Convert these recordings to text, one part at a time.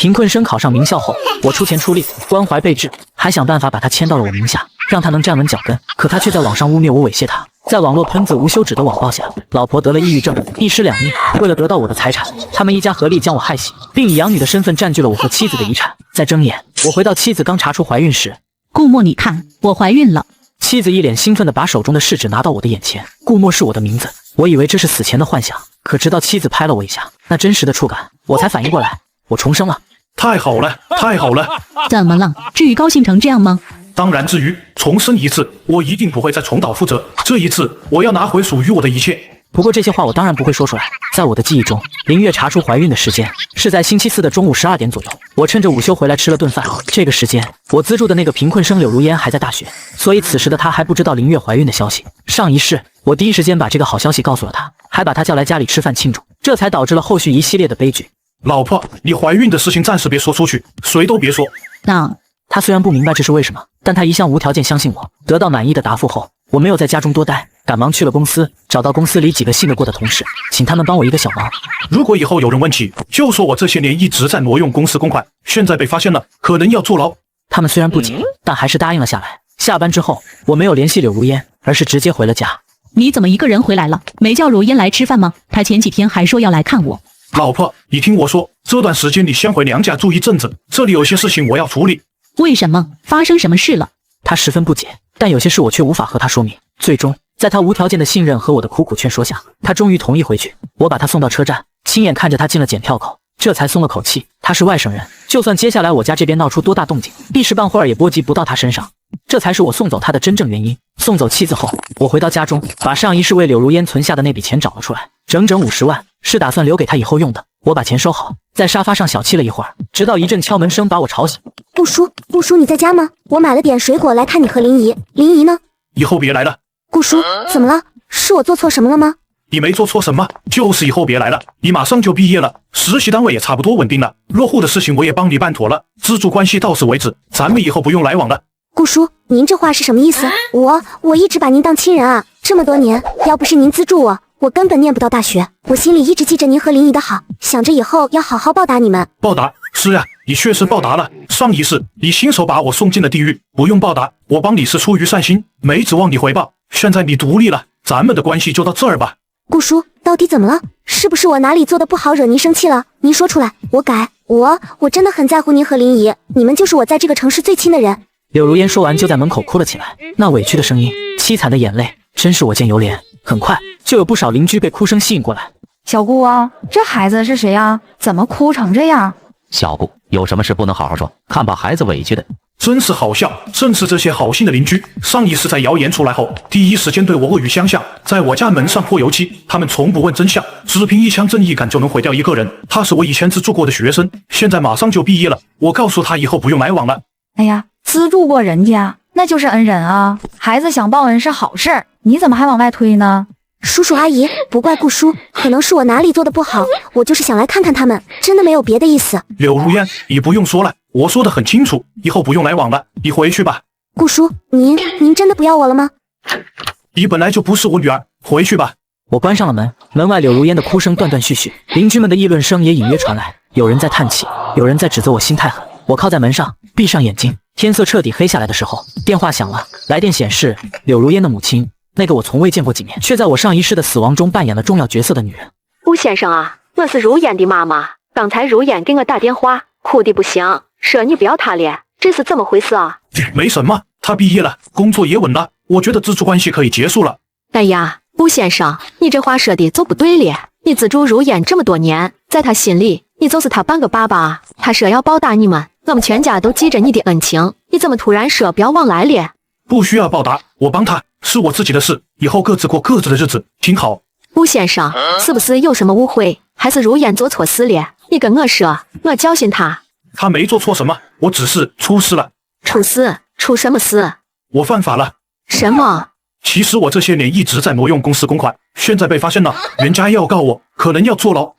贫困生考上名校后，我出钱出力，关怀备至，还想办法把他签到了我名下，让他能站稳脚跟。可他却在网上污蔑我猥亵他，在网络喷子无休止的网暴下，老婆得了抑郁症，一尸两命。为了得到我的财产，他们一家合力将我害死，并以养女的身份占据了我和妻子的遗产。在睁眼，我回到妻子刚查出怀孕时，顾墨，你看，我怀孕了。妻子一脸兴奋地把手中的试纸拿到我的眼前，顾墨是我的名字，我以为这是死前的幻想，可直到妻子拍了我一下，那真实的触感，我才反应过来，我重生了。太好了，太好了！怎么了？至于高兴成这样吗？当然，至于重生一次，我一定不会再重蹈覆辙。这一次，我要拿回属于我的一切。不过这些话我当然不会说出来。在我的记忆中，林月查出怀孕的时间是在星期四的中午12点左右。我趁着午休回来吃了顿饭。这个时间，我资助的那个贫困生柳如烟还在大学，所以此时的她还不知道林月怀孕的消息。上一世，我第一时间把这个好消息告诉了她，还把她叫来家里吃饭庆祝，这才导致了后续一系列的悲剧。老婆，你怀孕的事情暂时别说出去，谁都别说。那他虽然不明白这是为什么，但他一向无条件相信我。得到满意的答复后，我没有在家中多待，赶忙去了公司，找到公司里几个信得过的同事，请他们帮我一个小忙。如果以后有人问起，就说我这些年一直在挪用公司公款，现在被发现了，可能要坐牢。他们虽然不解，但还是答应了下来。下班之后，我没有联系柳如烟，而是直接回了家。你怎么一个人回来了？没叫如烟来吃饭吗？她前几天还说要来看我。老婆，你听我说，这段时间你先回娘家住一阵子，这里有些事情我要处理。为什么？发生什么事了？他十分不解，但有些事我却无法和他说明。最终，在他无条件的信任和我的苦苦劝说下，他终于同意回去。我把他送到车站，亲眼看着他进了检票口，这才松了口气。他是外省人，就算接下来我家这边闹出多大动静，一时半会儿也波及不到他身上。这才是我送走他的真正原因。送走妻子后，我回到家中，把上一世为柳如烟存下的那笔钱找了出来，整整50万，是打算留给他以后用的。我把钱收好，在沙发上小憩了一会儿，直到一阵敲门声把我吵醒。不叔，你在家吗？我买了点水果来看你和林姨。林姨呢？以后别来了。顾叔，怎么了？是我做错什么了吗？你没做错什么，就是以后别来了。你马上就毕业了，实习单位也差不多稳定了，落户的事情我也帮你办妥了，资助关系到此为止，咱们以后不用来往了。顾叔，您这话是什么意思？我一直把您当亲人啊，这么多年，要不是您资助我根本念不到大学。我心里一直记着您和林姨的好，想着以后要好好报答你们。报答？是呀，你确实报答了。上一世你亲手把我送进了地狱，不用报答，我帮你是出于善心，没指望你回报。现在你独立了，咱们的关系就到这儿吧。顾叔，到底怎么了？是不是我哪里做的不好惹您生气了？您说出来，我改。我真的很在乎您和林姨，你们就是我在这个城市最亲的人。柳如烟说完就在门口哭了起来，那委屈的声音，凄惨的眼泪，真是我见犹怜。很快就有不少邻居被哭声吸引过来。小顾啊，这孩子是谁啊？怎么哭成这样？小顾，有什么事不能好好说，看把孩子委屈的。真是好笑，正是这些好心的邻居，上一次在谣言出来后，第一时间对我恶语相向，在我家门上泼油漆。他们从不问真相，只凭一腔正义感就能毁掉一个人。他是我以前资助过的学生，现在马上就毕业了，我告诉他以后不用来往了。哎呀，资助过人家，那就是恩人啊。孩子想报恩是好事儿，你怎么还往外推呢？叔叔阿姨，不怪顾叔，可能是我哪里做的不好，我就是想来看看他们，真的没有别的意思。柳如烟，你不用说了，我说的很清楚，以后不用来往了，你回去吧。顾叔，您真的不要我了吗？你本来就不是我女儿，回去吧。我关上了门，门外柳如烟的哭声断断续续，邻居们的议论声也隐约传来，有人在叹气，有人在指责我心太狠。我靠在门上，闭上眼睛，天色彻底黑下来的时候，电话响了，来电显示柳如烟的母亲，那个我从未见过几面，却在我上一世的死亡中扮演了重要角色的女人。吴先生啊，我是如烟的妈妈，刚才如烟给我打电话，哭的不行，说你不要她了，这是怎么回事啊？没什么，她毕业了，工作也稳了，我觉得资助关系可以结束了。哎呀，吴先生，你这话说的就不对了，你资助如烟这么多年，在她心里，你就是她半个爸爸啊。她说要报答你们，我们全家都记着你的恩情，你怎么突然说不要往来了？不需要报答，我帮她是我自己的事，以后各自过各自的日子，挺好。吴先生，是不是有什么误会？还是如烟做错事了？你跟我说，我教训她。她没做错什么，我只是出事了。出事？出什么事？我犯法了。什么？其实我这些年一直在挪用公司公款，现在被发现了，人家要告我，可能要坐牢。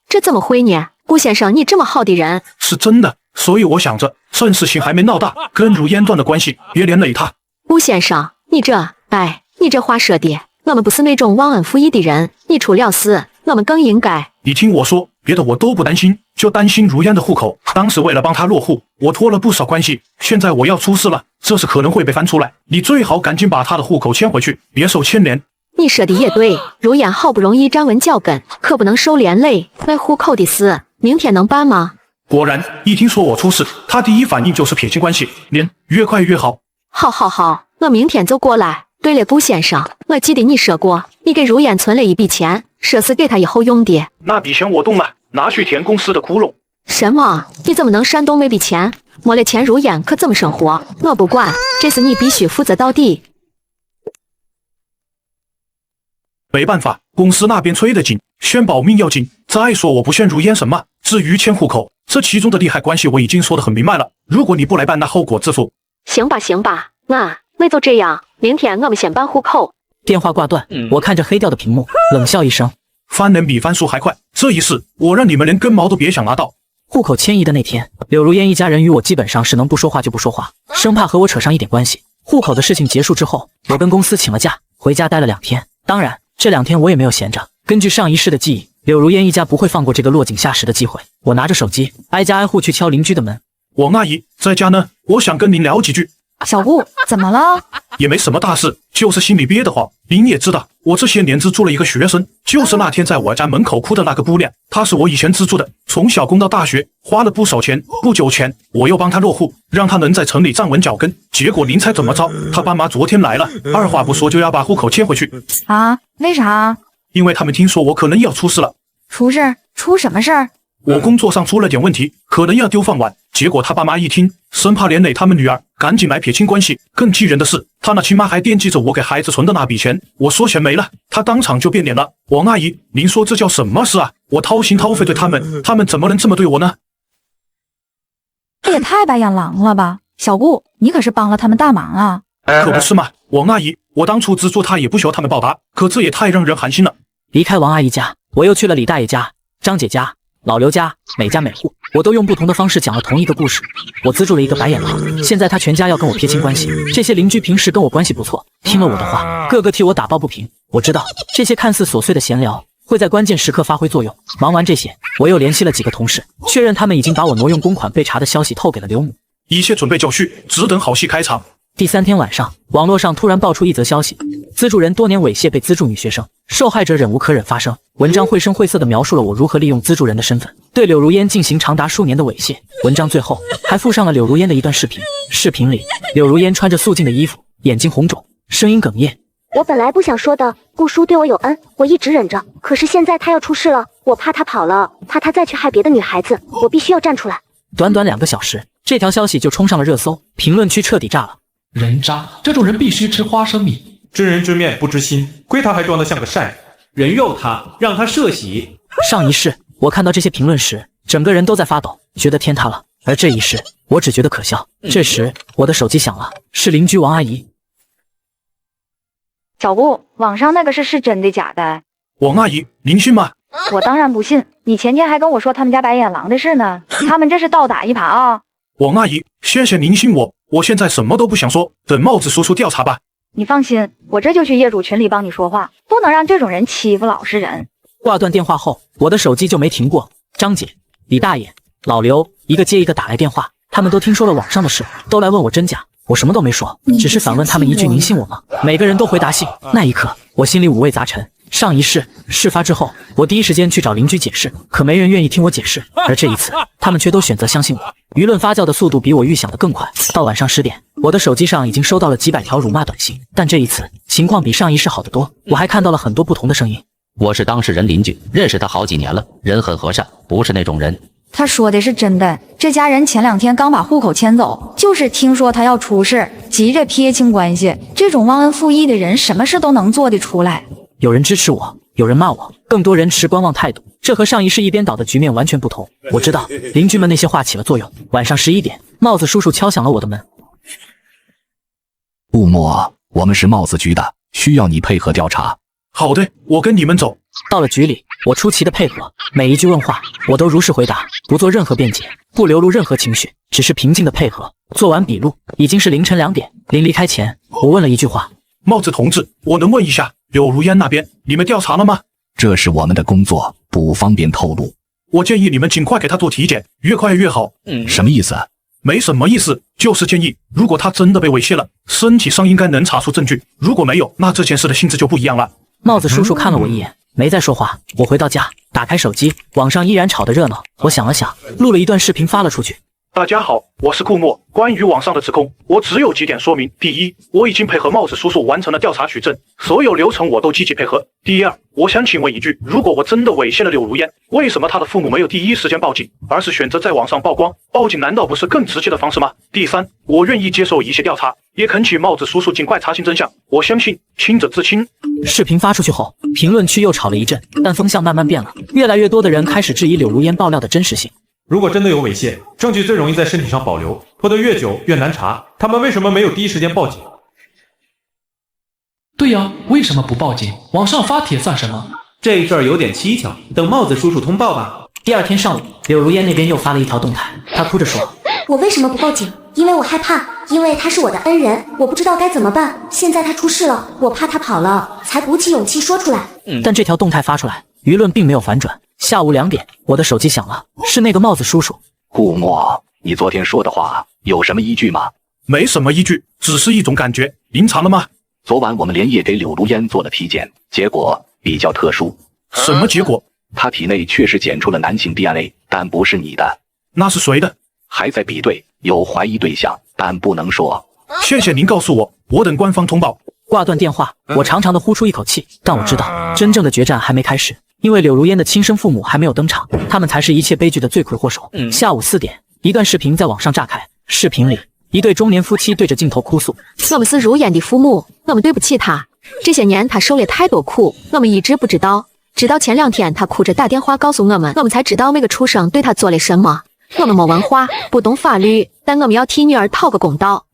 这怎么会呢？顾先生，你这么好的人。是真的，所以我想着趁事情还没闹大，跟如烟断了关系，别连累他。顾先生，你这话说的，我们不是那种忘恩负义的人，你出了事，我们更应该。你听我说，别的我都不担心，就担心如烟的户口。当时为了帮她落户，我托了不少关系。现在我要出事了，这事可能会被翻出来，你最好赶紧把她的户口迁回去，别受牵连。你说的也对，如烟好不容易站稳脚跟，可不能受连累。那户口的事，明天能办吗？果然，一听说我出事，她第一反应就是撇清关系，越快越好。好，我明天就过来。对了，顾先生，我记得你说过，你给如烟存了一笔钱，说是给她以后用的。那笔钱我动了，拿去填公司的窟窿。什么？你怎么能煽动那笔钱？没了钱，如烟可怎么生活？我不管，这事你必须负责到底。没办法，公司那边催得紧，先保命要紧。再说我不炫如烟什么，至于迁户口，这其中的利害关系我已经说得很明白了。如果你不来办，那后果自负。行吧，那就这样。明天我们先办户口。电话挂断，我看着黑掉的屏幕，冷笑一声。翻脸比翻书还快，这一世我让你们连根毛都别想拿到。户口迁移的那天，柳如烟一家人与我基本上是能不说话就不说话，生怕和我扯上一点关系。户口的事情结束之后，我跟公司请了假，回家待了2天。当然，这2天我也没有闲着。根据上一世的记忆，柳如烟一家不会放过这个落井下石的机会。我拿着手机，挨家挨户去敲邻居的门。王阿姨在家呢，我想跟您聊几句。小顾，怎么了？也没什么大事，就是心里憋得慌。您也知道，我这些年资助了一个学生，就是那天在我家门口哭的那个姑娘，她是我以前资助的，从小供到大学，花了不少钱。不久前，我又帮她落户，让她能在城里站稳脚跟。结果您猜怎么着？她爸妈昨天来了，二话不说就要把户口迁回去。啊？为啥？因为他们听说我可能要出事了。出事？出什么事儿？我工作上出了点问题，可能要丢饭碗。结果他爸妈一听，生怕连累他们女儿，赶紧来撇清关系。更气人的是，他那亲妈还惦记着我给孩子存的那笔钱。我说钱没了，他当场就变脸了。王阿姨，您说这叫什么事啊？我掏心掏肺对他们怎么能这么对我呢？这也太白眼狼了吧！小顾，你可是帮了他们大忙啊！可不是嘛，王阿姨，我当初资助他也不求他们报答，可这也太让人寒心了。离开王阿姨家，我又去了李大爷家、张姐家、老刘家，每家每户，我都用不同的方式讲了同一个故事。我资助了一个白眼狼，现在他全家要跟我撇清关系。这些邻居平时跟我关系不错，听了我的话，个个替我打抱不平。我知道这些看似琐碎的闲聊会在关键时刻发挥作用。忙完这些，我又联系了几个同事，确认他们已经把我挪用公款被查的消息透给了刘母。一切准备就绪，只等好戏开场。第3天晚上，网络上突然爆出一则消息，资助人多年猥亵被资助女学生，受害者忍无可忍发声。文章绘声绘色地描述了我如何利用资助人的身份对柳如烟进行长达数年的猥亵。文章最后还附上了柳如烟的一段视频，视频里柳如烟穿着素净的衣服，眼睛红肿，声音哽咽。我本来不想说的，顾叔对我有恩，我一直忍着。可是现在他要出事了，我怕他跑了，怕他再去害别的女孩子，我必须要站出来。短短2个小时，这条消息就冲上了热搜，评论区彻底炸了。人渣，这种人必须吃花生米。知人知面不知心，亏他还装得像个善人。人肉他，让他涉洗。上一世，我看到这些评论时，整个人都在发抖，觉得天塌了。而这一世，我只觉得可笑。这时，我的手机响了，是邻居王阿姨。小顾，网上那个是真的假的？王阿姨，您信吗？我当然不信，你前天还跟我说他们家白眼狼的事呢，他们这是倒打一耙啊！王阿姨，谢谢您信我，我现在什么都不想说，等帽子叔叔调查吧。你放心，我这就去业主群里帮你说话，不能让这种人欺负老实人。挂断电话后，我的手机就没停过。张姐、李大爷、老刘一个接一个打来电话，他们都听说了网上的事，都来问我真假。我什么都没说，只是反问他们一句：您信我吗？每个人都回答信。那一刻，我心里五味杂陈。上一世事发之后，我第一时间去找邻居解释，可没人愿意听我解释。而这一次，他们却都选择相信我。舆论发酵的速度比我预想的更快。到晚上10点，我的手机上已经收到了几百条辱骂短信，但这一次情况比上一世好得多。我还看到了很多不同的声音。我是当事人邻居，认识他好几年了，人很和善，不是那种人。他说的是真的，这家人前2天刚把户口迁走，就是听说他要出事，急着撇清关系。这种忘恩负义的人，什么事都能做得出来。有人支持我，有人骂我，更多人持观望态度，这和上一世一边倒的局面完全不同。我知道邻居们那些话起了作用。晚上11点，帽子叔叔敲响了我的门。顾墨，我们是帽子局的，需要你配合调查。好的，我跟你们走。到了局里，我出奇的配合，每一句问话我都如实回答，不做任何辩解，不流露任何情绪，只是平静的配合。做完笔录，已经是凌晨2点。临离开前，我问了一句话：帽子同志，我能问一下，柳如烟那边你们调查了吗？这是我们的工作，不方便透露。我建议你们尽快给他做体检，越快越好。什么意思？没什么意思，就是建议，如果他真的被猥亵了，身体上应该能查出证据，如果没有，那这件事的性质就不一样了。帽子叔叔看了我一眼，没再说话。我回到家，打开手机，网上依然吵得热闹。我想了想，录了一段视频发了出去。大家好，我是顾墨。关于网上的指控，我只有几点说明：第一，我已经配合帽子叔叔完成了调查取证，所有流程我都积极配合。第二，我想请问一句，如果我真的猥亵了柳如烟，为什么他的父母没有第一时间报警，而是选择在网上曝光？报警难道不是更直接的方式吗？第三，我愿意接受一些调查，也恳请帽子叔叔尽快查清真相。我相信清者自清。视频发出去后，评论区又吵了一阵，但风向慢慢变了，越来越多的人开始质疑柳如烟爆料的真实性。如果真的有猥亵，证据最容易在身体上保留，拖得越久越难查。他们为什么没有第一时间报警？对呀，为什么不报警？网上发帖算什么？这事儿有点蹊跷，等帽子叔叔通报吧。第二天上午，柳如烟那边又发了一条动态，她哭着说：“我为什么不报警？因为我害怕，因为他是我的恩人，我不知道该怎么办。现在他出事了，我怕他跑了，才鼓起勇气说出来。”但这条动态发出来，舆论并没有反转。下午2点，我的手机响了，是那个帽子叔叔。顾墨，你昨天说的话有什么依据吗？没什么依据，只是一种感觉。您查了吗？昨晚我们连夜给柳如烟做了体检，结果比较特殊。什么结果？她体内确实检出了男性 DNA， 但不是你的。那是谁的？还在比对，有怀疑对象，但不能说。谢谢您告诉我，我等官方通报。挂断电话，我长长的呼出一口气，但我知道真正的决战还没开始。因为柳如烟的亲生父母还没有登场，他们才是一切悲剧的罪魁祸首。下午4点，一段视频在网上炸开。视频里，一对中年夫妻对着镜头哭诉：“我们是如烟的父母，我们对不起他。这些年他受了太多苦，我们一直不知道。直到前2天，他哭着打电话告诉我们才知道每个畜生对他做了什么。我们没文化，不懂法律，但我们要替女儿讨个公道。”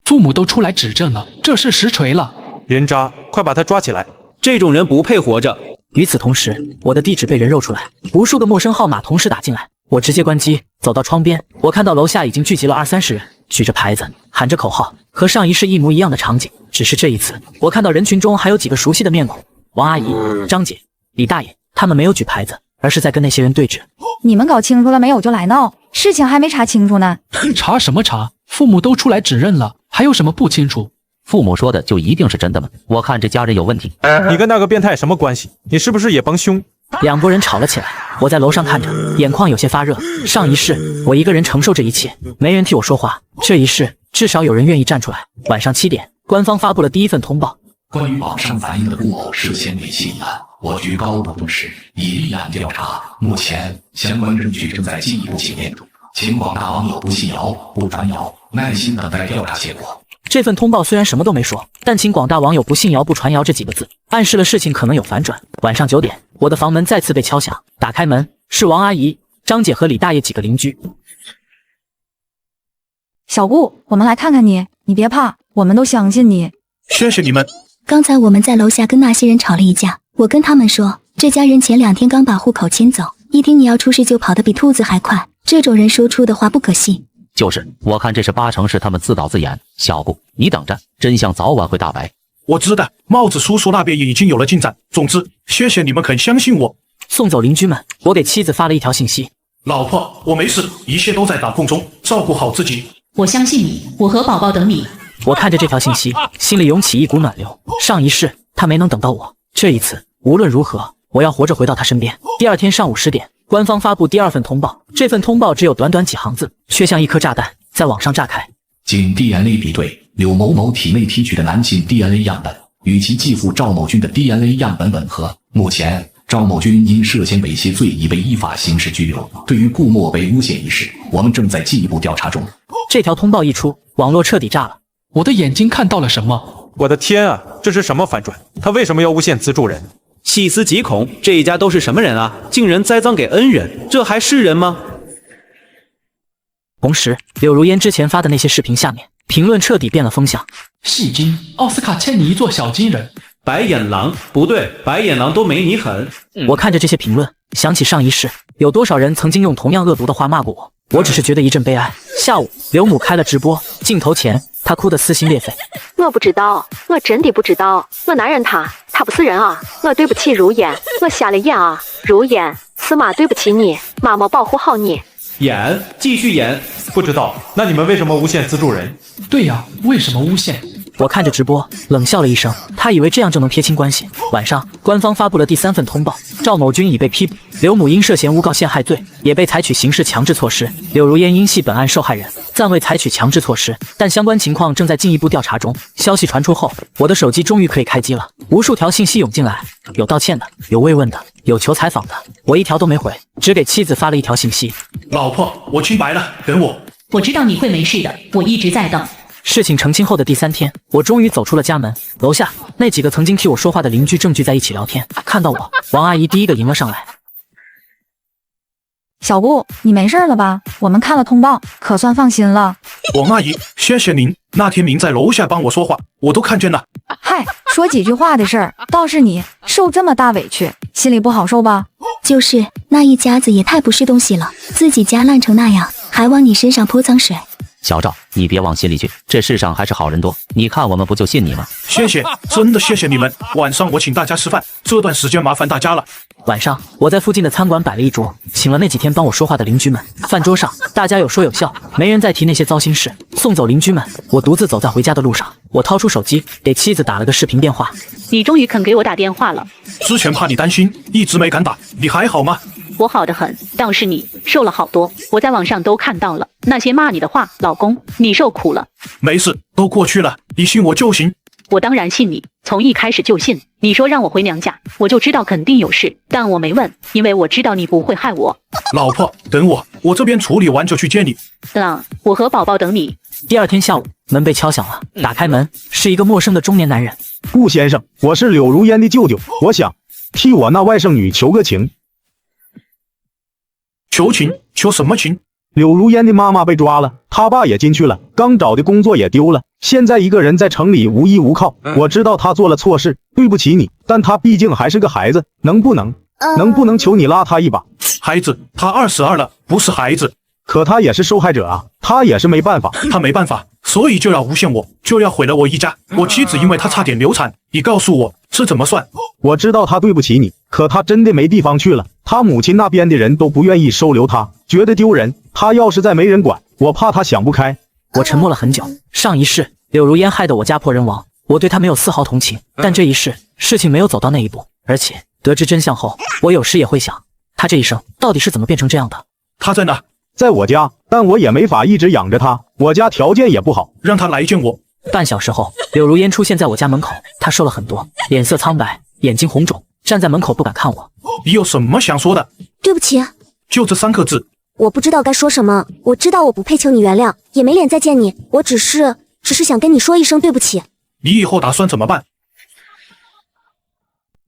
父母都出来指证了，这事实锤了。人渣，快把他抓起来！这种人不配活着。与此同时，我的地址被人肉出来，无数个陌生号码同时打进来。我直接关机，走到窗边，我看到楼下已经聚集了20-30人，举着牌子，喊着口号，和上一世一模一样的场景。只是这一次，我看到人群中还有几个熟悉的面孔：王阿姨、张姐、李大爷。他们没有举牌子，而是在跟那些人对峙。你们搞清楚了没有就来闹，事情还没查清楚呢。查什么查？父母都出来指认了，还有什么不清楚？父母说的就一定是真的吗？我看这家人有问题。你跟那个变态什么关系？你是不是也帮凶？两拨人吵了起来，我在楼上看着，眼眶有些发热。上一世，我一个人承受这一切，没人替我说话。这一世，至少有人愿意站出来。晚上7点，官方发布了第一份通报。关于网上反映的顾某涉嫌猥亵一案，我局高度重视，已立案调查。目前相关证据正在进一步检验中，请广大网友不信谣、不传谣，耐心等待调查结果。这份通报虽然什么都没说，但请广大网友不信谣不传谣这几个字，暗示了事情可能有反转。晚上9点，我的房门再次被敲响，打开门是王阿姨、张姐和李大爷几个邻居。小顾，我们来看看你，你别怕，我们都相信你。谢谢你们。刚才我们在楼下跟那些人吵了一架，我跟他们说，这家人前2天刚把户口迁走，一听你要出事就跑得比兔子还快，这种人说出的话不可信。就是，我看这是8成是他们自导自演。小顾，你等着，真相早晚会大白。我知道，帽子叔叔那边也已经有了进展。总之，谢谢你们肯相信我。送走邻居们，我给妻子发了一条信息：老婆，我没事，一切都在掌控中，照顾好自己。我相信你，我和宝宝等你。我看着这条信息，心里涌起一股暖流。上一世他没能等到我，这一次无论如何，我要活着回到他身边。第二天上午10点。官方发布第2份通报，这份通报只有短短几行字，却像一颗炸弹在网上炸开。经 DNA 比对，柳某某体内提取的男性 DNA 样本与其继父赵某军的 DNA 样本吻合。目前，赵某军因涉嫌猥亵罪已被依法刑事拘留。对于顾墨被诬陷一事，我们正在进一步调查中。这条通报一出，网络彻底炸了。我的眼睛看到了什么？我的天啊，这是什么反转？他为什么要诬陷资助人？细思极恐，这一家都是什么人啊？竟然栽赃给恩人，这还是人吗？同时，柳如烟之前发的那些视频下面评论彻底变了风向。戏精，奥斯卡欠你一座小金人。白眼狼，不对，白眼狼都没你狠。我看着这些评论，想起上一世有多少人曾经用同样恶毒的话骂过我。我只是觉得一阵悲哀。下午，刘母开了直播，镜头前她哭得撕心裂肺。我不知道，我真的不知道，我男人他不是人啊！我对不起如烟，我瞎了眼啊！如烟，是妈对不起你，妈没保护好你。演，继续演。不知道，那你们为什么诬陷资助人？对呀，为什么诬陷？我看着直播，冷笑了一声，他以为这样就能撇清关系。晚上，官方发布了第3份通报，赵某军已被批捕，刘母因涉嫌诬告陷害罪，也被采取刑事强制措施。柳如烟因系本案受害人，暂未采取强制措施，但相关情况正在进一步调查中。消息传出后，我的手机终于可以开机了，无数条信息涌进来，有道歉的，有慰问的，有求采访的，我一条都没回，只给妻子发了一条信息：老婆，我清白了，等我。我知道你会没事的，我一直在等。事情澄清后的第3天，我终于走出了家门。楼下那几个曾经替我说话的邻居正聚在一起聊天，看到我，王阿姨第一个迎了上来。小顾，你没事了吧？我们看了通报，可算放心了。王阿姨，谢谢您。那天您在楼下帮我说话，我都看见了。嗨，说几句话的事儿，倒是你受这么大委屈，心里不好受吧？就是那一家子也太不是东西了，自己家烂成那样，还往你身上泼脏水。小赵，你别往心里去，这世上还是好人多。你看我们不就信你吗？谢谢，真的谢谢你们。晚上我请大家吃饭，这段时间麻烦大家了。晚上我在附近的餐馆摆了一桌，请了那几天帮我说话的邻居们。饭桌上大家有说有笑，没人再提那些糟心事。送走邻居们，我独自走在回家的路上。我掏出手机给妻子打了个视频电话。你终于肯给我打电话了。之前怕你担心，一直没敢打。你还好吗？我好得很，倒是你瘦了好多，我在网上都看到了那些骂你的话，老公，你受苦了。没事，都过去了，你信我就行。我当然信你，从一开始就信。你说让我回娘家，我就知道肯定有事，但我没问，因为我知道你不会害我。老婆，等我这边处理完就去接你。我和宝宝等你。第2天下午，门被敲响了，打开门是一个陌生的中年男人。顾先生，我是柳如烟的舅舅，我想替我那外甥女求个情。求情？求什么情？柳如烟的妈妈被抓了，她爸也进去了，刚找的工作也丢了，现在一个人在城里无依无靠。我知道她做了错事，对不起你，但她毕竟还是个孩子，能不能求你拉她一把？孩子，她22了，不是孩子。可她也是受害者啊，她也是没办法。她没办法，所以就要诬陷我，就要毁了我一家。我妻子因为她差点流产，你告诉我这怎么算？我知道她对不起你，可她真的没地方去了，她母亲那边的人都不愿意收留她，觉得丢人。她要是再没人管，我怕她想不开。我沉默了很久。上一世柳如烟害得我家破人亡，我对她没有丝毫同情，但这一世事情没有走到那一步，而且得知真相后，我有时也会想，她这一生到底是怎么变成这样的？她在哪？在我家，但我也没法一直养着她，我家条件也不好，让她来见我。半小时后，柳如烟出现在我家门口，她瘦了很多，脸色苍白，眼睛红肿，站在门口不敢看我。你有什么想说的？对不起，就这3个字。我不知道该说什么，我知道我不配求你原谅，也没脸再见你，我只是想跟你说一声对不起。你以后打算怎么办？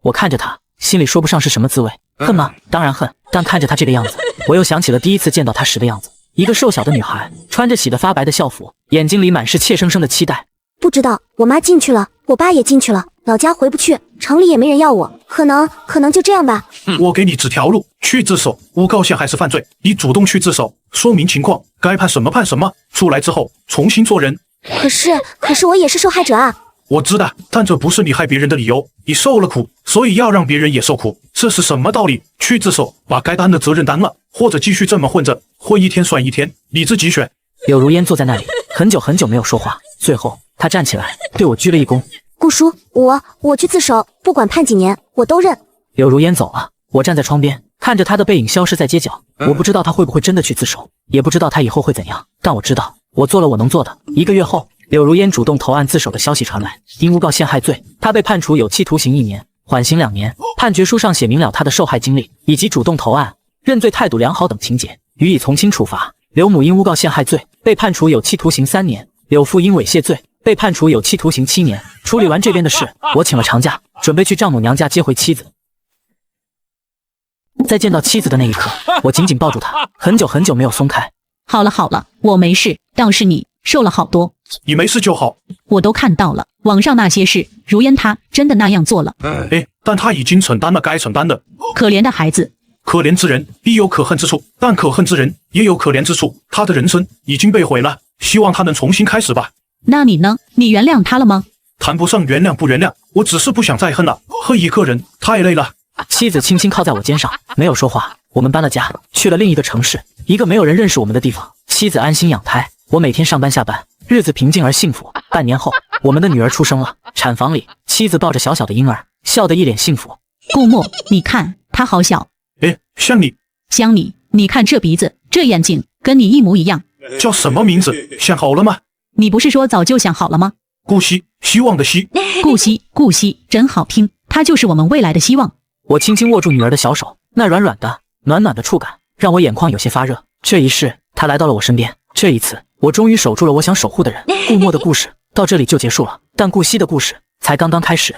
我看着他，心里说不上是什么滋味，恨吗？当然恨，但看着他这个样子，我又想起了第一次见到他时的样子，一个瘦小的女孩，穿着洗得发白的校服，眼睛里满是怯生生的期待。不知道，我妈进去了，我爸也进去了，老家回不去，城里也没人要我，可能就这样吧。我给你指条路，去自首，诬告陷害是犯罪，你主动去自首，说明情况，该判什么判什么，出来之后重新做人。可是我也是受害者啊。我知道，但这不是你害别人的理由，你受了苦，所以要让别人也受苦，这是什么道理？去自首，把该担的责任担了，或者继续这么混着，混一天算一天，你自己选。柳如烟坐在那里，很久很久没有说话，最后她站起来，对我鞠了一躬。顾叔，我去自首，不管判几年，我都认。柳如烟走了，我站在窗边，看着她的背影消失在街角。我不知道她会不会真的去自首，也不知道她以后会怎样，但我知道，我做了我能做的。1个月后，柳如烟主动投案自首的消息传来，因诬告陷害罪，她被判处有期徒刑1年，缓刑2年。判决书上写明了她的受害经历以及主动投案、认罪态度良好等情节，予以从轻处罚。刘母因诬告陷害罪被判处有期徒刑3年，柳父因猥亵罪被判处有期徒刑7年。处理完这边的事，我请了长假，准备去丈母娘家接回妻子。在见到妻子的那一刻，我紧紧抱住她，很久很久没有松开。好了，我没事，倒是你瘦了好多。你没事就好。我都看到了，网上那些事，如烟她真的那样做了。但她已经承担了该承担的。可怜的孩子。可怜之人必有可恨之处，但可恨之人也有可怜之处。他的人生已经被毁了，希望他能重新开始吧。那你呢？你原谅他了吗？谈不上原谅不原谅，我只是不想再恨了。恨一个人太累了。妻子轻轻靠在我肩上，没有说话。我们搬了家，去了另一个城市，一个没有人认识我们的地方。妻子安心养胎，我每天上班下班，日子平静而幸福。半年后，我们的女儿出生了。产房里，妻子抱着小小的婴儿，笑得一脸幸福。顾墨，你看他好小。诶，像你。像你，你看这鼻子，这眼睛，跟你一模一样。叫什么名字？想好了吗？你不是说早就想好了吗？顾惜，希望的希。顾惜，顾惜，真好听。他就是我们未来的希望。我轻轻握住女儿的小手，那软软的、暖暖的触感让我眼眶有些发热。这一世，她来到了我身边。这一次，我终于守住了我想守护的人。顾墨的故事到这里就结束了，但顾惜的故事才刚刚开始。